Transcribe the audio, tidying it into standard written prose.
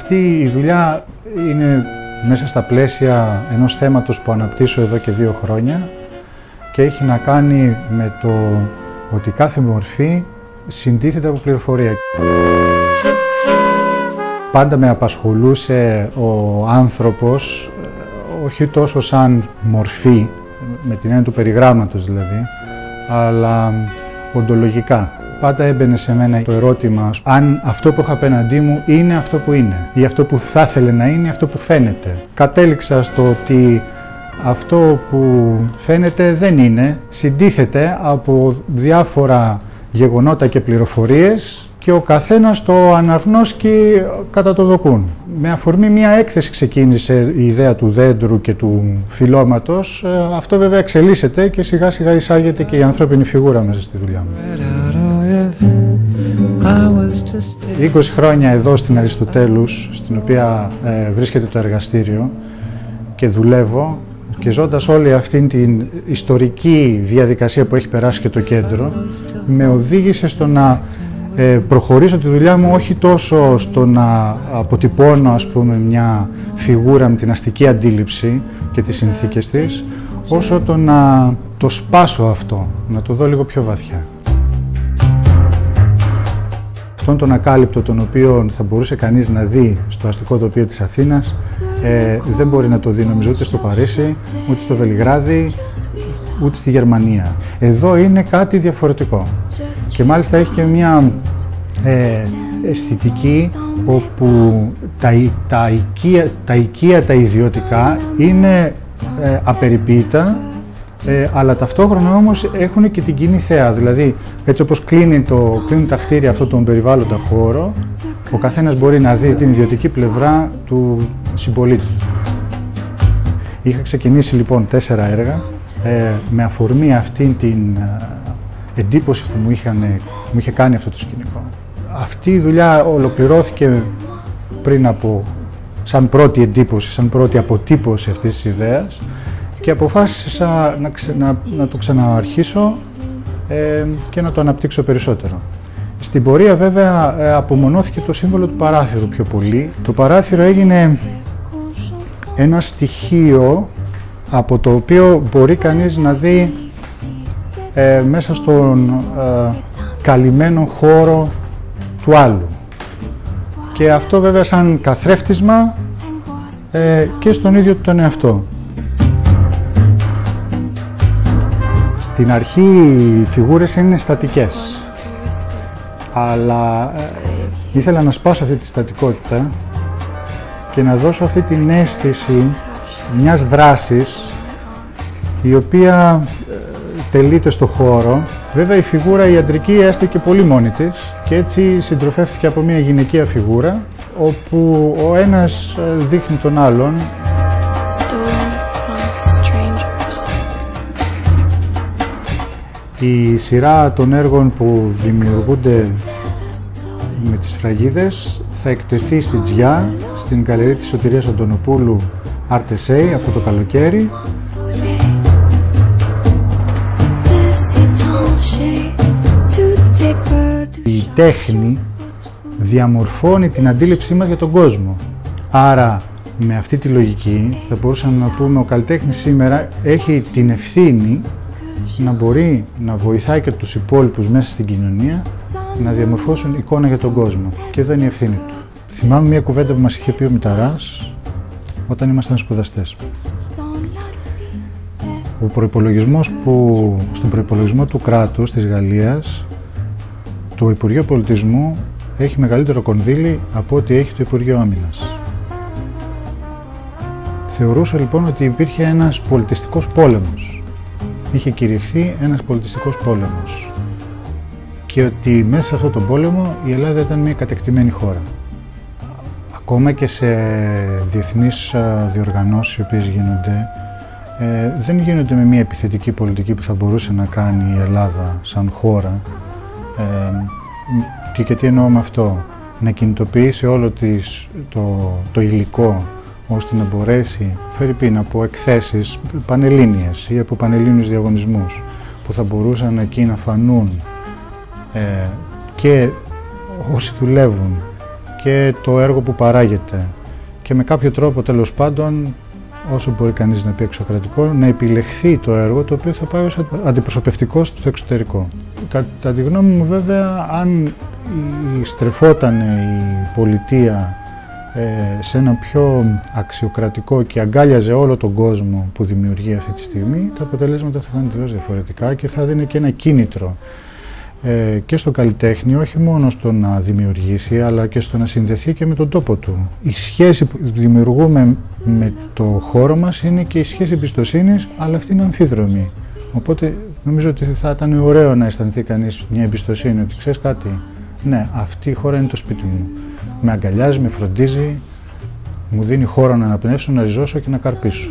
Αυτή η δουλειά είναι μέσα στα πλαίσια ενός θέματος που αναπτύσσω εδώ και 2 χρόνια και έχει να κάνει με το ότι κάθε μορφή συντίθεται από πληροφορία. Πάντα με απασχολούσε ο άνθρωπος, όχι τόσο σαν μορφή, με την έννοια του περιγράμματος δηλαδή, αλλά οντολογικά. Πάντα έμπαινε σε μένα το ερώτημα αν αυτό που έχω απέναντί μου είναι αυτό που είναι ή αυτό που θα ήθελε να είναι, αυτό που φαίνεται. Κατέληξα στο ότι αυτό που φαίνεται δεν είναι, συντίθεται από διάφορα γεγονότα και πληροφορίες και ο καθένας το αναγνώσκει κατά το δοκούν. Με αφορμή μια έκθεση ξεκίνησε η ιδέα του δέντρου και του φυλλώματος. Αυτό βέβαια εξελίσσεται και σιγά σιγά εισάγεται και η ανθρώπινη φιγούρα μέσα στη δουλειά μου. 20 χρόνια εδώ στην Αριστοτέλους, στην οποία βρίσκεται το εργαστήριο και δουλεύω και ζώντας όλη αυτή την ιστορική διαδικασία που έχει περάσει και το κέντρο, με οδήγησε στο να προχωρήσω τη δουλειά μου όχι τόσο στο να αποτυπώνω μια φιγούρα με την αστική αντίληψη και τις συνθήκες της, όσο το να το σπάσω αυτό, να το δω λίγο πιο βαθιά. Αυτόν τον ακάλυπτο τον οποίο θα μπορούσε κανείς να δει στο αστικό τοπίο της Αθήνας, δεν μπορεί να το δει νομίζω ούτε στο Παρίσι, ούτε στο Βελιγράδι, ούτε στη Γερμανία. Εδώ είναι κάτι διαφορετικό και μάλιστα έχει και μια αισθητική όπου τα οικεία, τα ιδιωτικά είναι απεριποίητα, αλλά ταυτόχρονα όμως έχουν και την κοινή θέα. Δηλαδή, έτσι όπως κλείνουν τα κτίρια αυτόν τον περιβάλλοντα χώρο, ο καθένας μπορεί να δει την ιδιωτική πλευρά του συμπολίτη του. Είχα ξεκινήσει λοιπόν 4 έργα με αφορμή αυτήν την εντύπωση που μου είχε κάνει αυτό το σκηνικό. Αυτή η δουλειά ολοκληρώθηκε πριν σαν πρώτη εντύπωση, σαν πρώτη αποτύπωση αυτής της ιδέας και αποφάσισα να το ξανααρχίσω και να το αναπτύξω περισσότερο. Στην πορεία βέβαια απομονώθηκε το σύμβολο του παράθυρου πιο πολύ. Το παράθυρο έγινε ένα στοιχείο από το οποίο μπορεί κανείς να δει μέσα στον καλυμμένο χώρο του άλλου. Και αυτό βέβαια σαν καθρέφτισμα και στον ίδιο τον εαυτό. Στην αρχή οι φιγούρες είναι στατικές, αλλά ήθελα να σπάσω αυτή τη στατικότητα και να δώσω αυτή την αίσθηση μιας δράσης η οποία τελείται στο χώρο. Βέβαια η φιγούρα η αντρική έστηκε πολύ μόνη της και έτσι συντροφεύτηκε από μια γυναικεία φιγούρα όπου ο ένας δείχνει τον άλλον. Η σειρά των έργων που δημιουργούνται με τις σφραγίδες θα εκτεθεί στη Τζιά, στην γκαλερί της Σωτηρίας Αντωνοπούλου Art Essay αυτό το καλοκαίρι. Η τέχνη διαμορφώνει την αντίληψή μας για τον κόσμο. Άρα, με αυτή τη λογική, θα μπορούσαμε να πούμε ο καλλιτέχνης σήμερα έχει την ευθύνη να μπορεί να βοηθάει και τους υπόλοιπους μέσα στην κοινωνία να διαμορφώσουν εικόνα για τον κόσμο. Και εδώ είναι η ευθύνη του. Θυμάμαι μια κουβέντα που μας είχε πει ο Μηταράς όταν ήμασταν σπουδαστές. Στον προϋπολογισμό του κράτους της Γαλλίας, το Υπουργείο Πολιτισμού έχει μεγαλύτερο κονδύλι από ό,τι έχει το Υπουργείο Άμυνας. Θεωρούσα λοιπόν ότι υπήρχε ένας πολιτιστικός πόλεμος. Είχε κηρυχθεί ένας πολιτιστικός πόλεμος και ότι μέσα σε αυτόν τον πόλεμο η Ελλάδα ήταν μια κατεκτημένη χώρα. Ακόμα και σε διεθνείς διοργανώσεις οι οποίες γίνονται, δεν γίνονται με μια επιθετική πολιτική που θα μπορούσε να κάνει η Ελλάδα σαν χώρα. Και τι εννοώ με αυτό, να κινητοποιήσει όλο το υλικό ώστε να μπορέσει, φερειπίν από εκθέσεις πανελλήνιες ή από πανελλήνιους διαγωνισμούς που θα μπορούσαν εκεί να φανούν και όσοι δουλεύουν και το έργο που παράγεται. Και με κάποιο τρόπο, τέλος πάντων, όσο μπορεί κανείς να πει εξωκρατικό, να επιλεχθεί το έργο το οποίο θα πάει ως αντιπροσωπευτικό στο εξωτερικό. Κατά τη γνώμη μου, βέβαια, αν στρεφόταν η πολιτεία σε ένα πιο αξιοκρατικό και αγκάλιαζε όλο τον κόσμο που δημιουργεί αυτή τη στιγμή, τα αποτελέσματα θα ήταν τελείως διαφορετικά και θα δίνει και ένα κίνητρο και στον καλλιτέχνη, όχι μόνο στο να δημιουργήσει, αλλά και στο να συνδεθεί και με τον τόπο του. Η σχέση που δημιουργούμε με το χώρο μας είναι και η σχέση εμπιστοσύνης, αλλά αυτή είναι αμφίδρομη. Οπότε νομίζω ότι θα ήταν ωραίο να αισθανθεί κανείς μια εμπιστοσύνη, ότι ξέρεις κάτι, ναι, αυτή η χώρα είναι το σπίτι μου. Με αγκαλιάζει, με φροντίζει, μου δίνει χώρο να αναπνεύσω, να ριζώσω και να καρπίσω.